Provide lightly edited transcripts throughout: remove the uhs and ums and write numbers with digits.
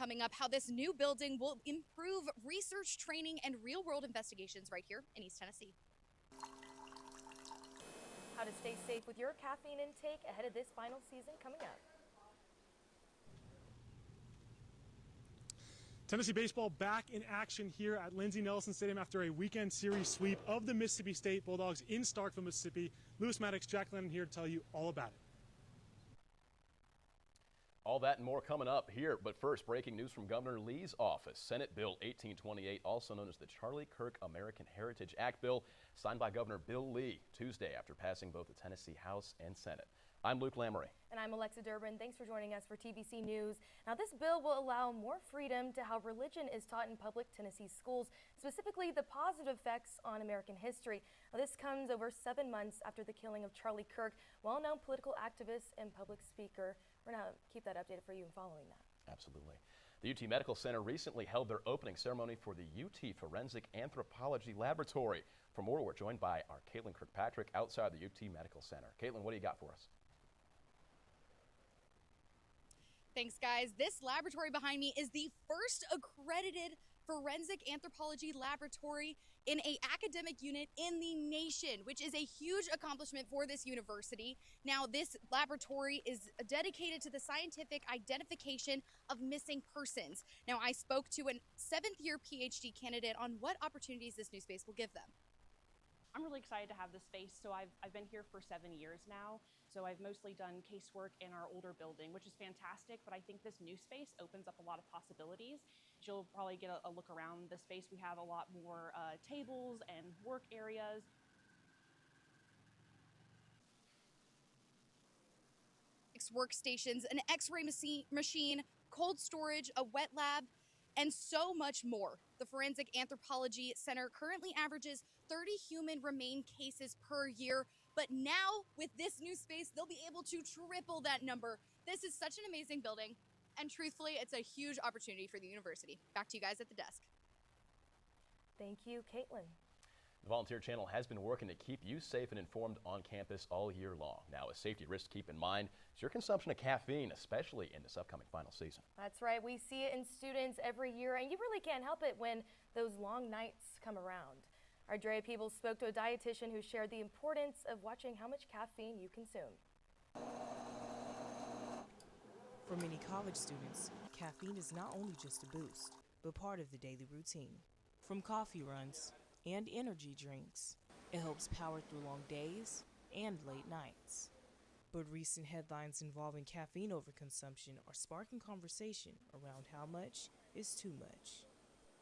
coming up, how this new building will improve research, training, and real-world investigations right here in East Tennessee. How to stay safe with your caffeine intake ahead of this final season coming up. Tennessee baseball back in action here at Lindsey Nelson Stadium after a weekend series sweep of the Mississippi State Bulldogs in Starkville, Mississippi. Lewis Maddox, Jack Lennon here to tell you all about it. All that and more coming up here, but first, breaking news from Governor Lee's office. Senate Bill 1828, also known as the Charlie Kirk American Heritage Act bill, signed by Governor Bill Lee Tuesday after passing both the Tennessee House and Senate. I'm Luke Lamory. And I'm Alexa Durbin. Thanks for joining us for TVC News. Now, this bill will allow more freedom to how religion is taught in public Tennessee schools, specifically the positive effects on American history. Now, this comes over 7 months after the killing of Charlie Kirk, well-known political activist and public speaker. We're going to keep that updated for you and following that. Absolutely. The UT Medical Center recently held their opening ceremony for the UT Forensic Anthropology Laboratory. For more, we're joined by our Caitlin Kirkpatrick outside the UT Medical Center. Caitlin, what do you got for us? Thanks, guys. This laboratory behind me is the first accredited forensic anthropology laboratory in an academic unit in the nation, which is a huge accomplishment for this university. Now, this laboratory is dedicated to the scientific identification of missing persons. Now, I spoke to a 7th-year PhD candidate on what opportunities this new space will give them. I'm really excited to have this space. So I've been here for 7 years now. So I've mostly done casework in our older building, which is fantastic, but I think this new space opens up a lot of possibilities. You'll probably get a look around the space. We have a lot more tables and work areas. Workstations, an x-ray machine, cold storage, a wet lab, and so much more. The Forensic Anthropology Center currently averages 30 human remain cases per year, but now with this new space, they'll be able to triple that number. This is such an amazing building, and truthfully, it's a huge opportunity for the university. Back to you guys at the desk. Thank you, Caitlin. The Volunteer Channel has been working to keep you safe and informed on campus all year long. Now, a safety risk to keep in mind is your consumption of caffeine, especially in this upcoming final season. That's right. We see it in students every year, and you really can't help it when those long nights come around. Our Drea Peebles spoke to a dietitian who shared the importance of watching how much caffeine you consume. For many college students, caffeine is not only just a boost, but part of the daily routine. From coffee runs and energy drinks, it helps power through long days and late nights. But recent headlines involving caffeine overconsumption are sparking conversation around how much is too much.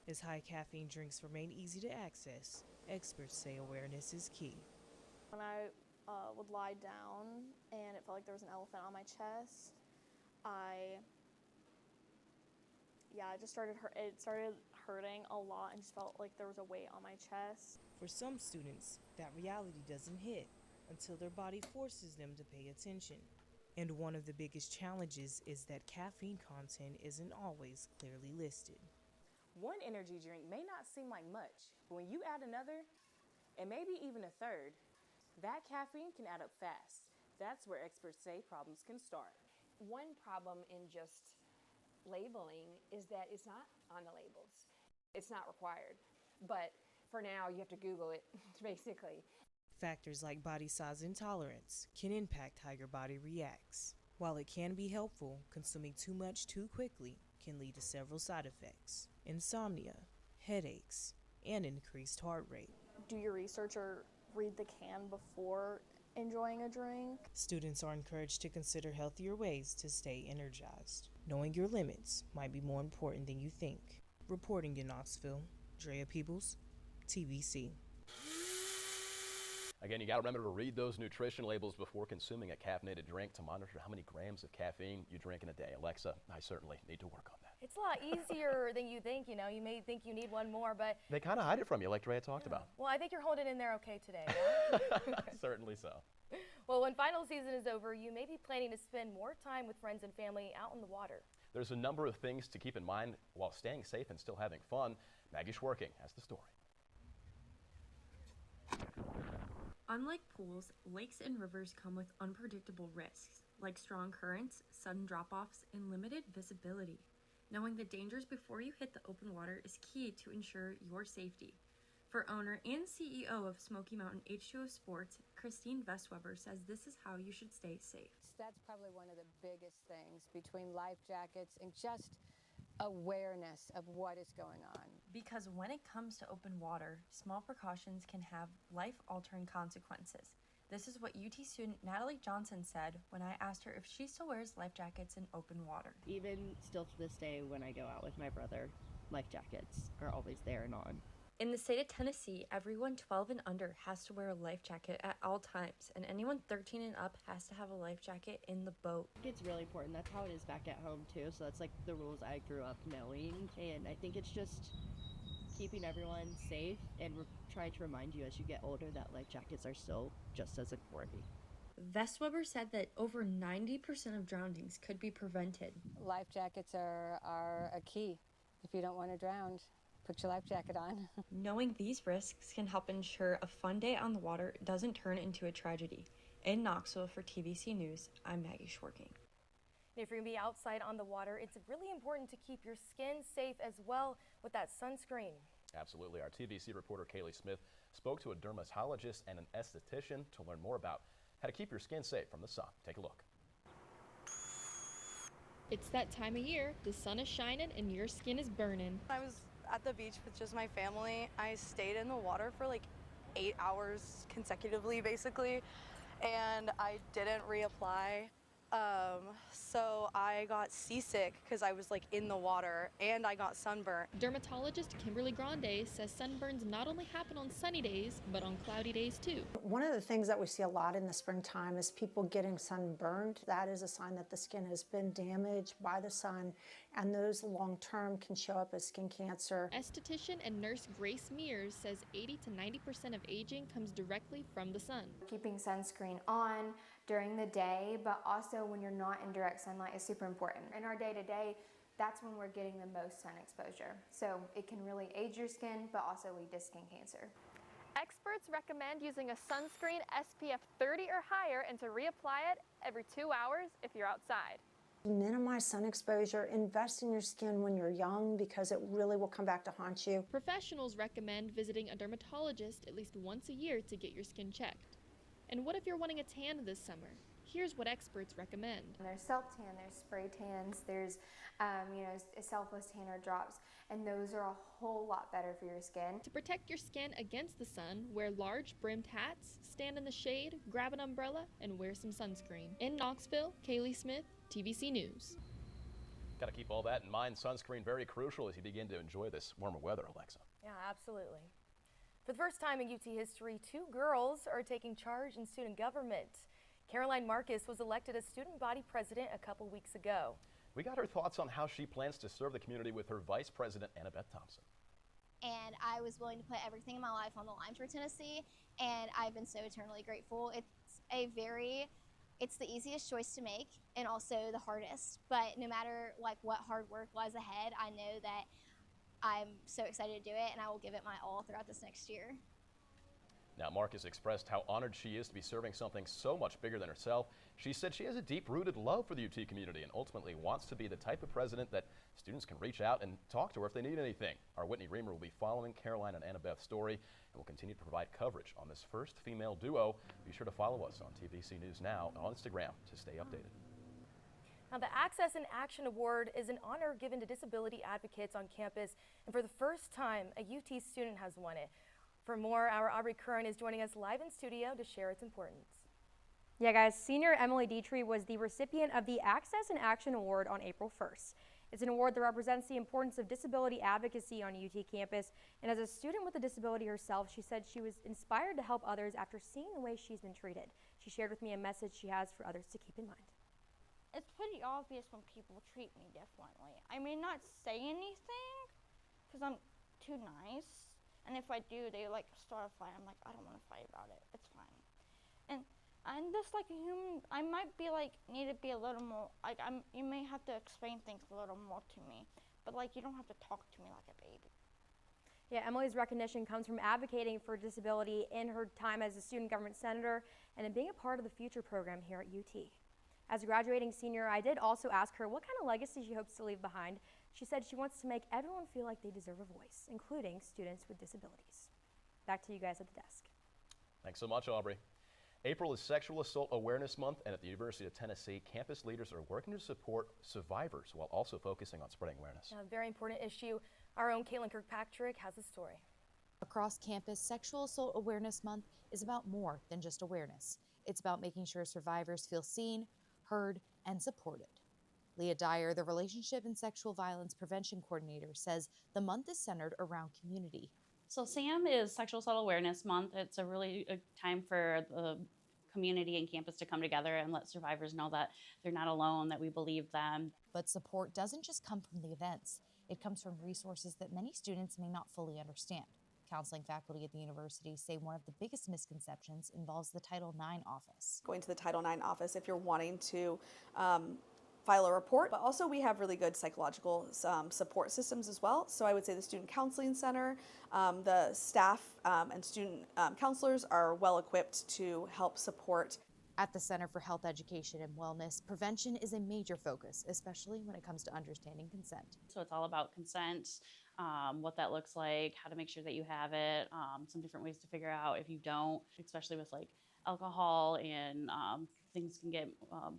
As high caffeine drinks remain easy to access, experts say awareness is key. When I would lie down and it felt like there was an elephant on my chest, it started hurting a lot and just felt like there was a weight on my chest. For some students, that reality doesn't hit until their body forces them to pay attention. And one of the biggest challenges is that caffeine content isn't always clearly listed. One energy drink may not seem like much, but when you add another, and maybe even a third, that caffeine can add up fast. That's where experts say problems can start. One problem in just labeling is that it's not on the labels. It's not required. But for now, you have to Google it, basically. Factors like body size intolerance can impact how your body reacts. While it can be helpful, consuming too much too quickly can lead to several side effects: insomnia, headaches, and increased heart rate. Do your research or read the can before enjoying a drink. Students are encouraged to consider healthier ways to stay energized. Knowing your limits might be more important than you think. Reporting in Knoxville, Drea Peebles, TVC. Again, you got to remember to read those nutrition labels before consuming a caffeinated drink to monitor how many grams of caffeine you drink in a day. Alexa, I certainly need to work on that. It's a lot easier than you think. You know, you may think you need one more, but they kind of hide it from you, like Drea talked about. Well, I think you're holding in there okay today. Yeah? Certainly so. Well, when final season is over, you may be planning to spend more time with friends and family out on the water. There's a number of things to keep in mind while staying safe and still having fun. Maggie Schwerking has the story. Unlike pools, lakes and rivers come with unpredictable risks, like strong currents, sudden drop-offs, and limited visibility. Knowing the dangers before you hit the open water is key to ensure your safety. For owner and CEO of Smoky Mountain H2O Sports, Christine Vestweber says this is how you should stay safe. That's probably one of the biggest things between life jackets and just awareness of what is going on. Because when it comes to open water, small precautions can have life-altering consequences. This is what UT student Natalie Johnson said when I asked her if she still wears life jackets in open water. Even still to this day when I go out with my brother, life jackets are always there and on. In the state of Tennessee, everyone 12 and under has to wear a life jacket at all times, and anyone 13 and up has to have a life jacket in the boat. It's really important. That's how it is back at home too, so that's like the rules I grew up knowing, and I think it's just keeping everyone safe and trying to remind you as you get older that life jackets are still just as important. Vestweber said that over 90% of drownings could be prevented. Life jackets are a key. If you don't want to drown, put your life jacket on. Knowing these risks can help ensure a fun day on the water doesn't turn into a tragedy. In Knoxville for TVC News, I'm Maggie Schwarking. If you're going to be outside on the water, it's really important to keep your skin safe as well with that sunscreen. Absolutely. Our TVC reporter Kaylee Smith spoke to a dermatologist and an esthetician to learn more about how to keep your skin safe from the sun. Take a look. It's that time of year. The sun is shining and your skin is burning. I was at the beach with just my family. I stayed in the water for like 8 hours consecutively, basically, and I didn't reapply. So I got seasick because I was like in the water, and I got sunburnt. Dermatologist Kimberly Grande says sunburns not only happen on sunny days, but on cloudy days too. One of the things that we see a lot in the springtime is people getting sunburned. That is a sign that the skin has been damaged by the sun, and those long-term can show up as skin cancer. Esthetician and nurse Grace Mears says 80 to 90% of aging comes directly from the sun. Keeping sunscreen on during the day, but also when you're not in direct sunlight is super important. In our day-to-day, that's when we're getting the most sun exposure. So it can really age your skin, but also lead to skin cancer. Experts recommend using a sunscreen SPF 30 or higher and to reapply it every 2 hours if you're outside. Minimize sun exposure, invest in your skin when you're young because it really will come back to haunt you. Professionals recommend visiting a dermatologist at least once a year to get your skin checked. And what if you're wanting a tan this summer? Here's what experts recommend. There's self-tan, there's spray tans, there's selfless tanner drops, and those are a whole lot better for your skin. To protect your skin against the sun, wear large brimmed hats, stand in the shade, grab an umbrella, and wear some sunscreen. In Knoxville, Kaylee Smith, TVC News. Got to keep all that in mind. Sunscreen very crucial as you begin to enjoy this warmer weather, Alexa. Yeah, absolutely. For the first time in UT history, 2 girls are taking charge in student government. Caroline Marcus was elected as student body president a couple weeks ago. We got her thoughts on how she plans to serve the community with her vice president, Annabeth Thompson. And I was willing to put everything in my life on the line for Tennessee, and I've been so eternally grateful. It's the easiest choice to make and also the hardest, but no matter what hard work lies ahead, I know that I'm so excited to do it, and I will give it my all throughout this next year. Now, Marcus expressed how honored she is to be serving something so much bigger than herself. She said she has a deep-rooted love for the UT community and ultimately wants to be the type of president that students can reach out and talk to her if they need anything. Our Whitney Reamer will be following Caroline and Annabeth's story and will continue to provide coverage on this first female duo. Be sure to follow us on TVC News Now and on Instagram to stay updated. Now, the Access and Action Award is an honor given to disability advocates on campus, and for the first time, a UT student has won it. For more, our Aubrey Curran is joining us live in studio to share its importance. Yeah, guys, senior Emily Dietrich was the recipient of the Access and Action Award on April 1st. It's an award that represents the importance of disability advocacy on UT campus, and as a student with a disability herself, she said she was inspired to help others after seeing the way she's been treated. She shared with me a message she has for others to keep in mind. It's pretty obvious when people treat me differently. I may not say anything because I'm too nice, and if I do, they start a fight. I'm like, I don't want to fight about it. It's fine. And I'm just like a human. I might be need to be a little more you may have to explain things a little more to me, but you don't have to talk to me like a baby. Yeah, Emily's recognition comes from advocating for disability in her time as a student government senator and in being a part of the Future program here at UT. As a graduating senior, I did also ask her what kind of legacy she hopes to leave behind. She said she wants to make everyone feel like they deserve a voice, including students with disabilities. Back to you guys at the desk. Thanks so much, Aubrey. April is Sexual Assault Awareness Month, and at the University of Tennessee, campus leaders are working to support survivors while also focusing on spreading awareness. A very important issue. Our own Caitlin Kirkpatrick has a story. Across campus, Sexual Assault Awareness Month is about more than just awareness. It's about making sure survivors feel seen, heard, and supported. Leah Dyer, the Relationship and Sexual Violence Prevention Coordinator, says the month is centered around community. So SAM is Sexual Assault Awareness Month. It's a really a time for the community and campus to come together and let survivors know that they're not alone, that we believe them. But support doesn't just come from the events. It comes from resources that many students may not fully understand. Counseling faculty at the university say one of the biggest misconceptions involves the Title IX office. Going to the Title IX office if you're wanting to file a report, but also we have really good psychological support systems as well. So I would say the Student Counseling Center, the staff and student counselors are well equipped to help support. At the Center for Health Education and Wellness, prevention is a major focus, especially when it comes to understanding consent. So it's all about consent, what that looks like, how to make sure that you have it, some different ways to figure out if you don't, especially with like alcohol and things can get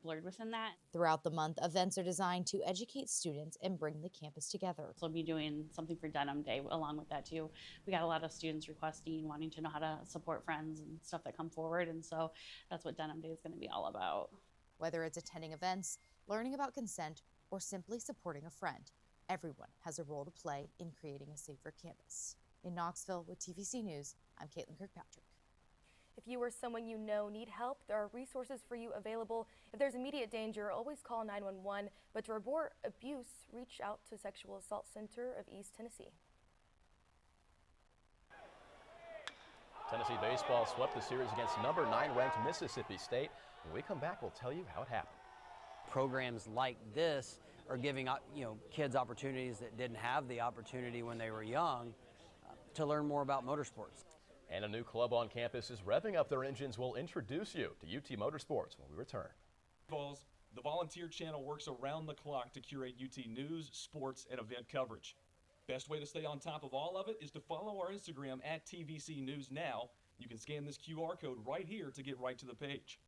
blurred within that. Throughout the month, events are designed to educate students and bring the campus together. So we'll be doing something for Denim Day along with that too. We got a lot of students requesting, wanting to know how to support friends and stuff that come forward, and so that's what Denim Day is going to be all about. Whether it's attending events, learning about consent, or simply supporting a friend, everyone has a role to play in creating a safer campus. In Knoxville with TVC News, I'm Caitlin Kirkpatrick. If you or someone you know need help, there are resources for you available. If there's immediate danger, always call 911. But to report abuse, reach out to Sexual Assault Center of East Tennessee. Tennessee baseball swept the series against number 9 ranked Mississippi State. When we come back, we'll tell you how it happened. Programs like this are giving kids opportunities that didn't have the opportunity when they were young to learn more about motorsports. And a new club on campus is revving up their engines. We'll introduce you to UT Motorsports when we return. The Volunteer Channel works around the clock to curate UT news, sports, and event coverage. Best way to stay on top of all of it is to follow our Instagram at TVC News Now. You can scan this QR code right here to get right to the page.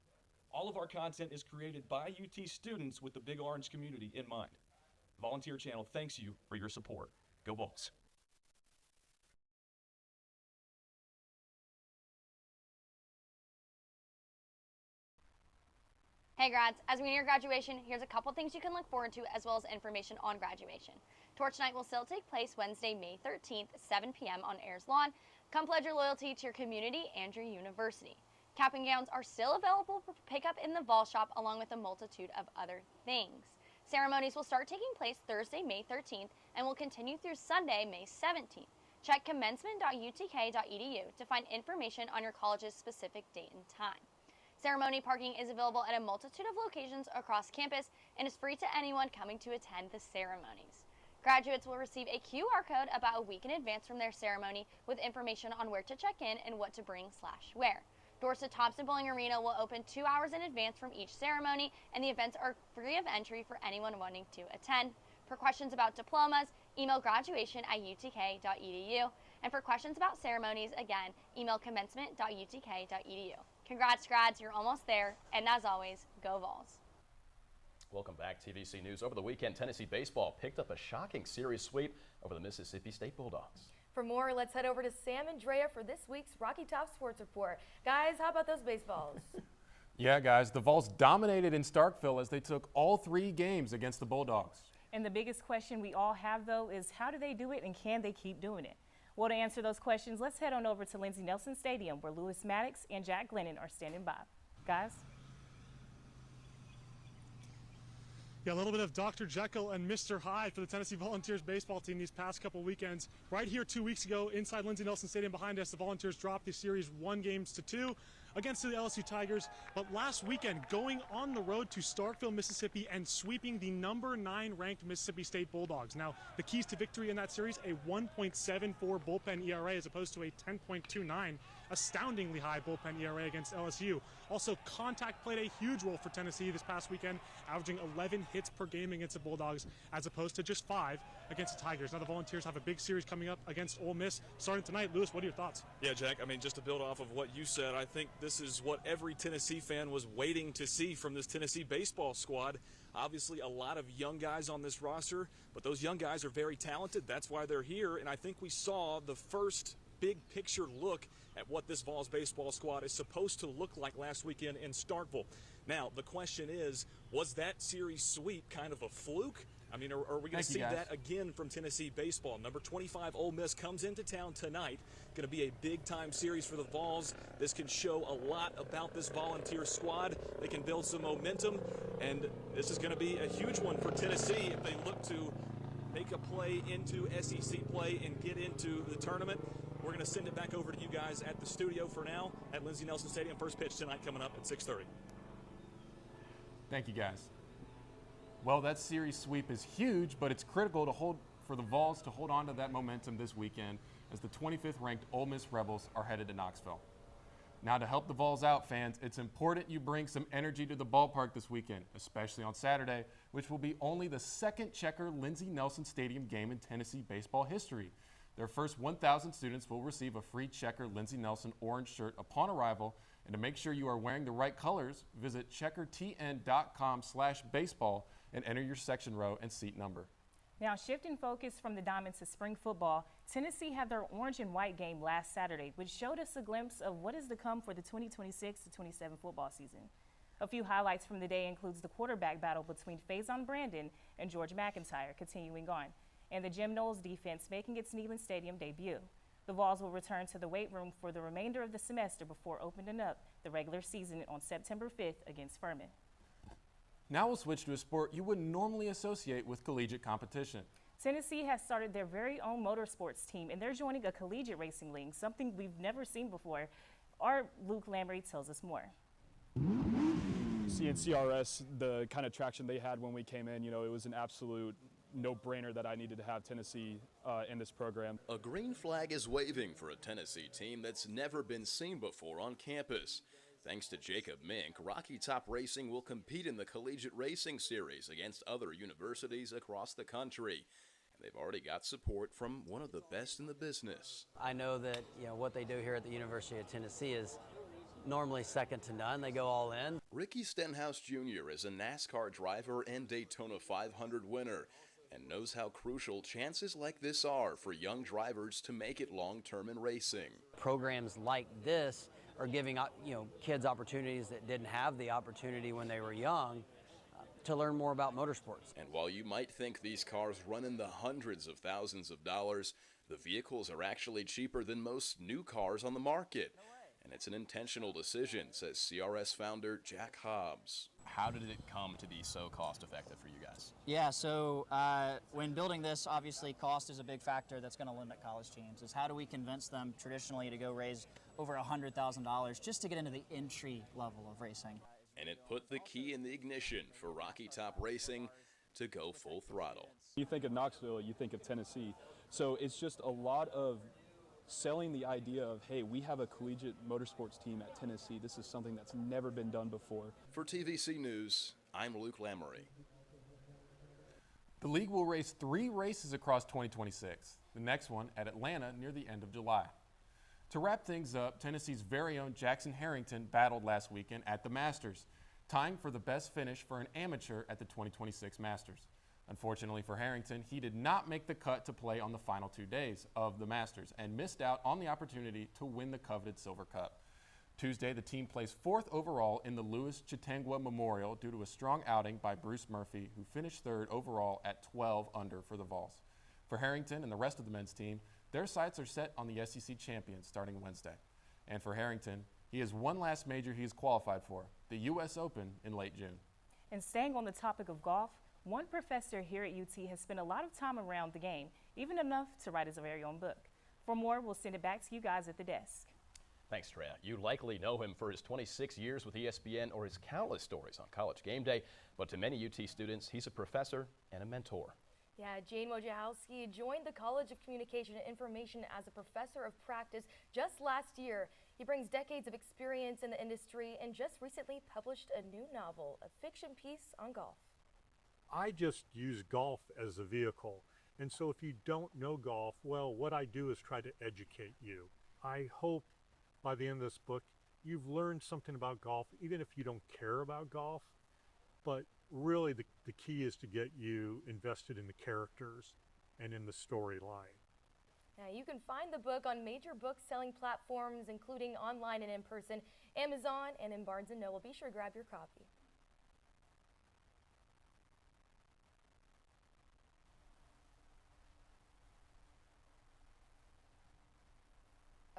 All of our content is created by UT students with the Big Orange community in mind. Volunteer Channel thanks you for your support. Go Vols. Hey grads, as we near graduation, here's a couple things you can look forward to as well as information on graduation. Torch Night will still take place Wednesday, May 13th, 7 p.m. on Ayers Lawn. Come pledge your loyalty to your community and your university. Cap and gowns are still available for pickup in the Vol Shop along with a multitude of other things. Ceremonies will start taking place Thursday, May 13th and will continue through Sunday, May 17th. Check commencement.utk.edu to find information on your college's specific date and time. Ceremony parking is available at a multitude of locations across campus and is free to anyone coming to attend the ceremonies. Graduates will receive a QR code about a week in advance from their ceremony with information on where to check in and what to bring/wear. Doors to Thompson Bowling Arena will open 2 hours in advance from each ceremony, and the events are free of entry for anyone wanting to attend. For questions about diplomas, email graduation@utk.edu. And for questions about ceremonies, again, email commencement.utk.edu. Congrats, grads, you're almost there, and as always, go Vols. Welcome back, TVC News. Over the weekend, Tennessee baseball picked up a shocking series sweep over the Mississippi State Bulldogs. For more, let's head over to Sam and Drea for this week's Rocky Top Sports Report. Guys, how about those baseballs? Yeah, guys, the Vols dominated in Starkville as they took all 3 games against the Bulldogs. And the biggest question we all have, though, is how do they do it and can they keep doing it? Well, to answer those questions, let's head on over to Lindsey Nelson Stadium where Lewis Maddox and Jack Glennon are standing by. Guys? Yeah, a little bit of Dr. Jekyll and Mr. Hyde for the Tennessee Volunteers baseball team these past couple weekends. Right here 2 weeks ago inside Lindsey Nelson Stadium behind us, the Volunteers dropped the series 1-2 against the LSU Tigers. But last weekend, going on the road to Starkville, Mississippi, and sweeping the number 9 ranked Mississippi State Bulldogs. Now, the keys to victory in that series, a 1.74 bullpen ERA as opposed to a 10.29, astoundingly high bullpen ERA against LSU. Also, contact played a huge role for Tennessee this past weekend, averaging 11 hits per game against the Bulldogs as opposed to just 5 against the Tigers. Now the Volunteers have a big series coming up against Ole Miss starting tonight. Lewis, what are your thoughts? Yeah, Jack, I mean, just to build off of what you said, I think this is what every Tennessee fan was waiting to see from this Tennessee baseball squad. Obviously, a lot of young guys on this roster, but those young guys are very talented. That's why they're here, and I think we saw the first big picture look at what this Vols baseball squad is supposed to look like last weekend in Starkville. Now, the question is, was that series sweep kind of a fluke? I mean, are we going to see that again from Tennessee baseball? Number 25 Ole Miss comes into town tonight. Going to be a big-time series for the Vols. This can show a lot about this Volunteer squad. They can build some momentum, and this is going to be a huge one for Tennessee if they look to make a play into SEC play and get into the tournament. We're going to send it back over to you guys at the studio for now at Lindsey Nelson Stadium. First pitch tonight coming up at 6:30. Thank you, guys. Well, that series sweep is huge, but it's critical for the Vols to hold on to that momentum this weekend as the 25th ranked Ole Miss Rebels are headed to Knoxville. Now, to help the Vols out, fans, it's important you bring some energy to the ballpark this weekend, especially on Saturday, which will be only the second Checker Lindsey Nelson Stadium game in Tennessee baseball history. Their first 1,000 students will receive a free Checker Lindsey Nelson orange shirt upon arrival. And to make sure you are wearing the right colors, visit checkertn.com/baseball and enter your section row and seat number. Now, shifting focus from the Diamond to spring football, Tennessee had their orange and white game last Saturday, which showed us a glimpse of what is to come for the 2026-27 football season. A few highlights from the day includes the quarterback battle between Faison Brandon and George McIntyre continuing on, and the Jim Knowles defense making its Neyland Stadium debut. The Vols will return to the weight room for the remainder of the semester before opening up the regular season on September 5th against Furman. Now we'll switch to a sport you wouldn't normally associate with collegiate competition. Tennessee has started their very own motorsports team, and they're joining a collegiate racing league, something we've never seen before. Our Luke Lamry tells us more. Seeing CRS, the kind of traction they had when we came in, it was an absolute no-brainer that I needed to have Tennessee in this program. A green flag is waving for a Tennessee team that's never been seen before on campus. Thanks to Jacob Mink, Rocky Top Racing will compete in the Collegiate Racing Series against other universities across the country. And they've already got support from one of the best in the business. I know that what they do here at the University of Tennessee is normally second to none. They go all in. Ricky Stenhouse Jr. is a NASCAR driver and Daytona 500 winner, and knows how crucial chances like this are for young drivers to make it long-term in racing. Programs like this are giving kids opportunities that didn't have the opportunity when they were young to learn more about motorsports. And while you might think these cars run in the hundreds of thousands of dollars, the vehicles are actually cheaper than most new cars on the market. And it's an intentional decision, says CRS founder Jack Hobbs. How did it come to be so cost-effective for you guys? Yeah, so when building this, obviously cost is a big factor that's going to limit college teams. Is how do we convince them traditionally to go raise over $100,000 just to get into the entry level of racing? And it put the key in the ignition for Rocky Top Racing to go full throttle. You think of Knoxville, you think of Tennessee. So it's just a lot of selling the idea of, hey, we have a collegiate motorsports team at Tennessee. This is something that's never been done before. For TVC News, I'm Luke Lamry. The league will race 3 races across 2026, the next one at Atlanta near the end of July. To wrap things up, Tennessee's very own Jackson Harrington battled last weekend at the Masters, tying for the best finish for an amateur at the 2026 Masters. Unfortunately for Harrington, he did not make the cut to play on the final 2 days of the Masters and missed out on the opportunity to win the coveted Silver Cup. Tuesday, the team placed 4th overall in the Louis Chitangwa Memorial due to a strong outing by Bruce Murphy, who finished 3rd overall at 12 under for the Vols. For Harrington and the rest of the men's team, their sights are set on the SEC champions starting Wednesday. And for Harrington, he has one last major he is qualified for, the U.S. Open in late June. And staying on the topic of golf, one professor here at UT has spent a lot of time around the game, even enough to write his very own book. For more, we'll send it back to you guys at the desk. Thanks, Treya. You likely know him for his 26 years with ESPN or his countless stories on College Game Day, but to many UT students, he's a professor and a mentor. Yeah, Jane Wojciechowski joined the College of Communication and Information as a professor of practice just last year. He brings decades of experience in the industry and just recently published a new novel, a fiction piece on golf. I just use golf as a vehicle. And so if you don't know golf, well, what I do is try to educate you. I hope by the end of this book, you've learned something about golf, even if you don't care about golf. But really the key is to get you invested in the characters and in the storyline. Now, you can find the book on major book-selling platforms, including online and in person, Amazon, and in Barnes & Noble. Be sure to grab your copy.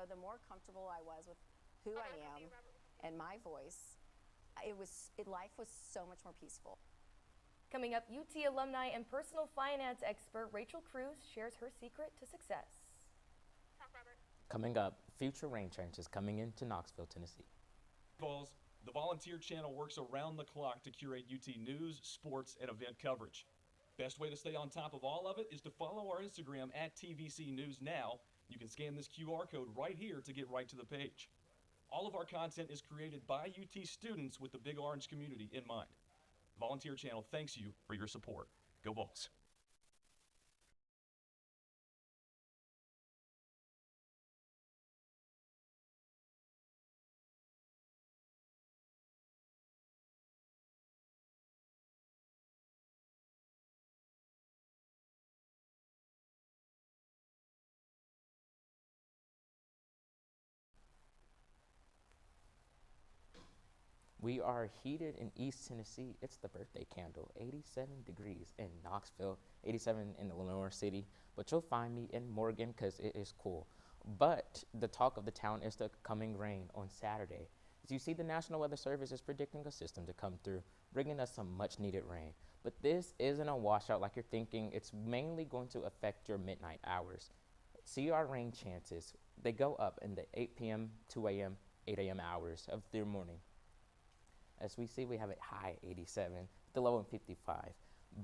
The more comfortable I was with who I am and my voice, life was so much more peaceful. Coming up, UT alumni and personal finance expert Rachel Cruz shares her secret to success. Coming up, future rain chances coming into Knoxville, Tennessee. The Volunteer Channel works around the clock to curate UT news, sports, and event coverage. Best way to stay on top of all of it is to follow our Instagram at TVC News Now. You can scan this QR code right here to get right to the page. All of our content is created by UT students with the Big Orange community in mind. Volunteer Channel thanks you for your support. Go Vols. We are heated in East Tennessee. It's the birthday candle, 87 degrees in Knoxville, 87 in Lenore City. But you'll find me in Morgan because it is cool. But the talk of the town is the coming rain on Saturday. As you see, the National Weather Service is predicting a system to come through, bringing us some much needed rain. But this isn't a washout like you're thinking. It's mainly going to affect your midnight hours. See our rain chances. They go up in the 8 p.m., 2 a.m., 8 a.m. hours of the morning. As we see, we have a high 87, the low in 55.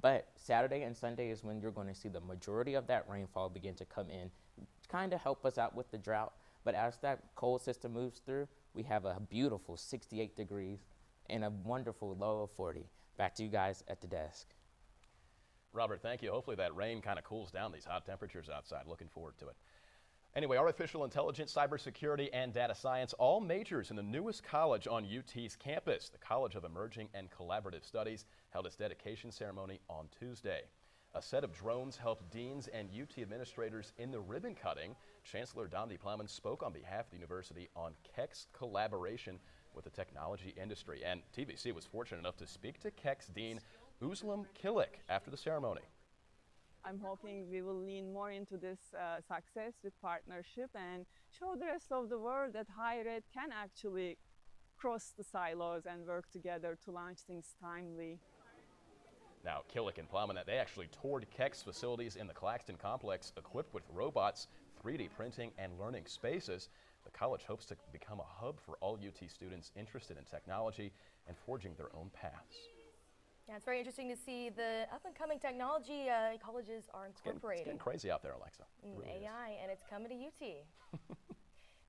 But Saturday and Sunday is when you're going to see the majority of that rainfall begin to come in, kind of help us out with the drought. But as that cold system moves through, we have a beautiful 68 degrees and a wonderful low of 40. Back to you guys at the desk. Robert, thank you. Hopefully that rain kind of cools down these hot temperatures outside. Looking forward to it. Anyway, artificial intelligence, cybersecurity, and data science, all majors in the newest college on UT's campus. The College of Emerging and Collaborative Studies held its dedication ceremony on Tuesday. A set of drones helped deans and UT administrators in the ribbon cutting. Chancellor Dondi Plowman spoke on behalf of the university on Keck's collaboration with the technology industry. And TVC was fortunate enough to speak to Keck's Dean Uzlem Kilik after the ceremony. I'm hoping we will lean more into this success with partnership and show the rest of the world that higher ed can actually cross the silos and work together to launch things timely. Now, Kilik and Plowman, they actually toured Keck's facilities in the Claxton complex equipped with robots, 3D printing, and learning spaces. The college hopes to become a hub for all UT students interested in technology and forging their own paths. Yeah, it's very interesting to see the up-and-coming technology colleges are incorporating. It's getting crazy out there, Alexa. Really AI, and it's coming to UT.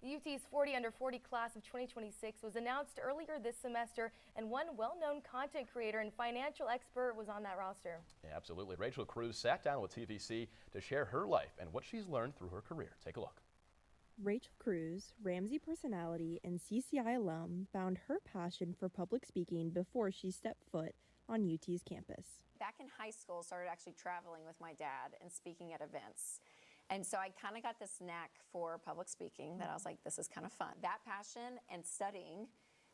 The UT's 40 under 40 class of 2026 was announced earlier this semester, and one well-known content creator and financial expert was on that roster. Yeah, absolutely. Rachel Cruz sat down with TVC to share her life and what she's learned through her career. Take a look. Rachel Cruz, Ramsey personality and CCI alum, found her passion for public speaking before she stepped foot on UT's campus. Back in high school, started actually traveling with my dad and speaking at events. And so I kind of got this knack for public speaking that I was like, this is kind of fun. That passion and studying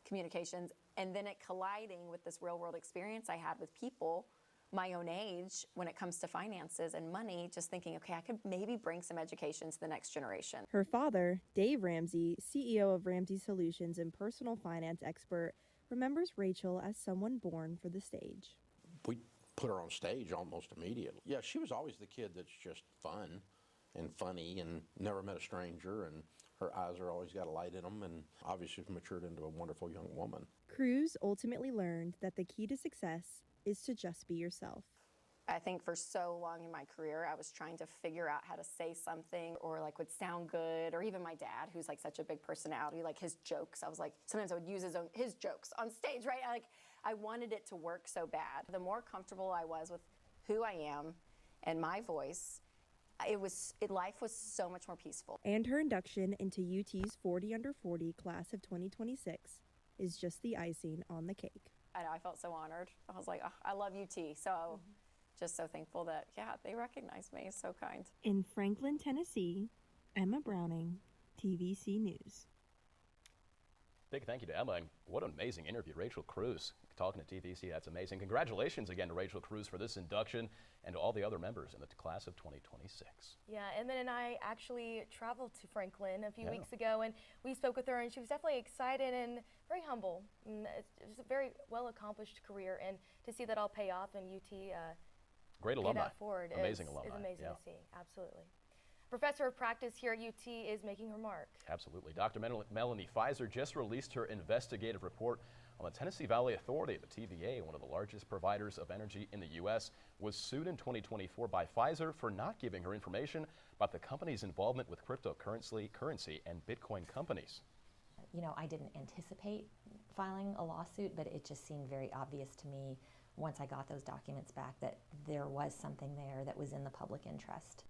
communications and then it colliding with this real world experience I had with people my own age when it comes to finances and money, just thinking, okay, I could maybe bring some education to the next generation. Her father, Dave Ramsey, CEO of Ramsey Solutions and personal finance expert, remembers Rachel as someone born for the stage. We put her on stage almost immediately. Yeah, she was always the kid that's just fun and funny and never met a stranger, and her eyes are always got a light in them, and obviously matured into a wonderful young woman. Cruz ultimately learned that the key to success is to just be yourself. I think for so long in my career, I was trying to figure out how to say something or like would sound good, or even my dad, who's like such a big personality, like his jokes. I was like, sometimes I would use his jokes on stage, right? I wanted it to work so bad. The more comfortable I was with who I am and my voice, life was so much more peaceful. And her induction into UT's 40 under 40 class of 2026 is just the icing on the cake. I know, I felt so honored. I was like, oh, I love UT. So just so thankful that, yeah, they recognized me. It's so kind. In Franklin, Tennessee, Emma Browning, TVC News. Big thank you to Emma, and what an amazing interview. Rachel Cruz talking to TVC, that's amazing. Congratulations again to Rachel Cruz for this induction and to all the other members in the class of 2026. Yeah, Emma and I actually traveled to Franklin a few weeks ago, and we spoke with her, and she was definitely excited and very humble. And it's a very well-accomplished career, and to see that all pay off in UT, great alumni. That forward amazing is alumni. amazing to see, absolutely. Professor of practice here at UT is making her mark. Absolutely. Dr. Melanie Pfizer just released her investigative report on the Tennessee Valley Authority. The TVA, one of the largest providers of energy in the U.S., was sued in 2024 by Pfizer for not giving her information about the company's involvement with cryptocurrency and Bitcoin companies. You know, I didn't anticipate filing a lawsuit, but it just seemed very obvious to me once I got those documents back that there was something there that was in the public interest.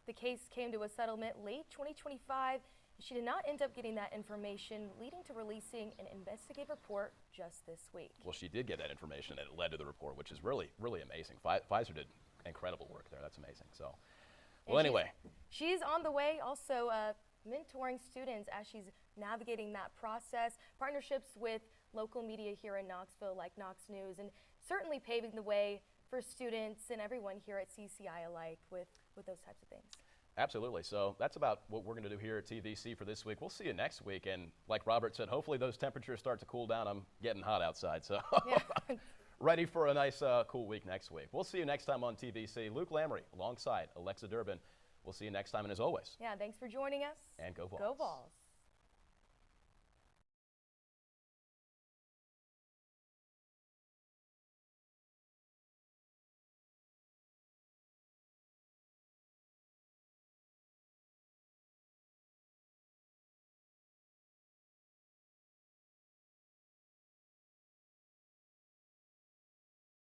The case came to a settlement late 2025. She did not end up getting that information, leading to releasing an investigative report just this week. Well, she did get that information, and it led to the report, which is really, really amazing. Pfizer did incredible work there. That's amazing. So, well, anyway. She's on the way also mentoring students as she's navigating that process, partnerships with local media here in Knoxville like Knox News, and certainly paving the way for students and everyone here at CCI alike with those types of things. Absolutely. So that's about what we're going to do here at TVC for this week. We'll see you next week. And like Robert said, hopefully those temperatures start to cool down. I'm getting hot outside. So ready for a nice cool week next week. We'll see you next time on TVC. Luke Lamry alongside Alexa Durbin. We'll see you next time. And as always. Yeah, thanks for joining us. And go Vols. Go Vols.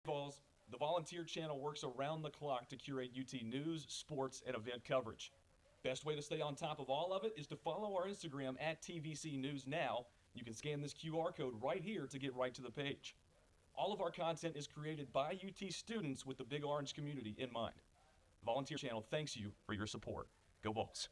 Vols, the Volunteer Channel works around the clock to curate UT news, sports, and event coverage. Best way to stay on top of all of it is to follow our Instagram at TVC News Now. You can scan this QR code right here to get right to the page. All of our content is created by UT students with the Big Orange community in mind. The Volunteer Channel thanks you for your support. Go Vols.